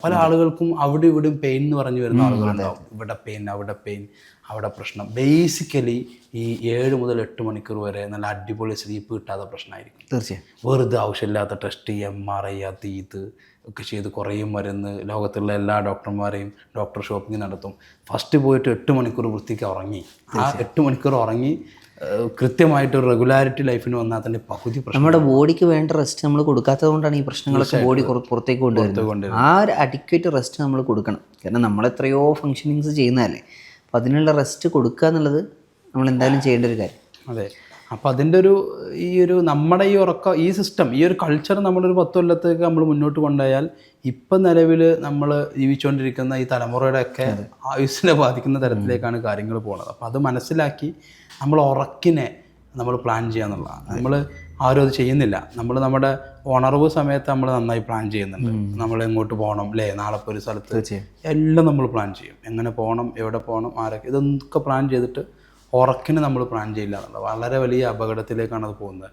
പല ആളുകൾക്കും അവിടെ ഇവിടെയും പെയിൻ എന്ന് പറഞ്ഞു വരുന്ന ആളുകളുണ്ടാവും. ഇവിടെ പെയിൻ, അവിടെ പെയിൻ, അവിടെ പ്രശ്നം. ബേസിക്കലി ഈ 7 മുതൽ 8 മണിക്കൂർ വരെ നല്ല അടിപൊളി സ്ലീപ്പ് കിട്ടാത്ത പ്രശ്നമായിരിക്കും. തീർച്ചയായും. വെറുതെ ആവശ്യമില്ലാത്ത ടെസ്റ്റ്, MRI, അത് ഇത് ഒക്കെ ചെയ്ത് കുറേ മരുന്ന്, ലോകത്തുള്ള എല്ലാ ഡോക്ടർമാരെയും ഡോക്ടർ ഷോപ്പിംഗ് നടത്തും. ഫസ്റ്റ് പോയിട്ട് 8 മണിക്കൂർ വൃത്തിക്ക് ഉറങ്ങി. ആ 8 മണിക്കൂർ ഉറങ്ങി കൃത്യമായിട്ട് ഒരു റെഗുലാരിറ്റി ലൈഫിന് വന്നാൽ തന്നെ പകുതി പ്രശ്നം. നമ്മുടെ ബോഡിക്ക് വേണ്ട റെസ്റ്റ് നമ്മൾ കൊടുക്കാത്തത് കൊണ്ടാണ് ഈ പ്രശ്നങ്ങളൊക്കെ ബോഡി പുറത്തേക്ക് കൊണ്ടുവരുന്നത്. ആ ഒരു അഡിക്വേറ്റ് റെസ്റ്റ് നമ്മൾ കൊടുക്കണം. കാരണം നമ്മൾ എത്രയോ ഫങ്ഷനിങ്സ് ചെയ്യുന്നതല്ലേ. അപ്പോൾ അതിനുള്ള റെസ്റ്റ് കൊടുക്കുക എന്നുള്ളത് നമ്മൾ എന്തായാലും ചെയ്യേണ്ട ഒരു കാര്യം. അതെ. അപ്പോൾ അതിൻ്റെ ഒരു നമ്മുടെ ഈ ഉറക്കം, ഈ സിസ്റ്റം, ഈ ഒരു കൾച്ചർ നമ്മളൊരു 10 കൊല്ലത്തേക്ക് നമ്മൾ മുന്നോട്ട് കൊണ്ടുപോയാൽ ഇപ്പം നിലവിൽ നമ്മൾ ജീവിച്ചുകൊണ്ടിരിക്കുന്ന ഈ തലമുറയുടെയൊക്കെ ആയുസ്സിനെ ബാധിക്കുന്ന തരത്തിലേക്കാണ് കാര്യങ്ങൾ പോകുന്നത്. അപ്പോൾ അത് മനസ്സിലാക്കി നമ്മൾ ഉറക്കിനെ നമ്മൾ പ്ലാൻ ചെയ്യുക എന്നുള്ളതാണ്. നമ്മൾ ആരും അത് ചെയ്യുന്നില്ല. നമ്മൾ നമ്മുടെ ഉണർവ് സമയത്ത് നമ്മൾ നന്നായി പ്ലാൻ ചെയ്യുന്നുണ്ട്. നമ്മൾ എങ്ങോട്ട് പോകണം, അല്ലേ, നാളെ ഇപ്പോൾ ഒരു സ്ഥലത്ത് എല്ലാം നമ്മൾ പ്ലാൻ ചെയ്യും. എങ്ങനെ പോകണം, എവിടെ പോകണം, ആരൊക്കെ, ഇതൊക്കെ പ്ലാൻ ചെയ്തിട്ട് ഉറക്കിന് നമ്മൾ പ്ലാൻ ചെയ്യില്ല എന്നുള്ളത് വളരെ വലിയ അപകടത്തിലേക്കാണ് അത് പോകുന്നത്.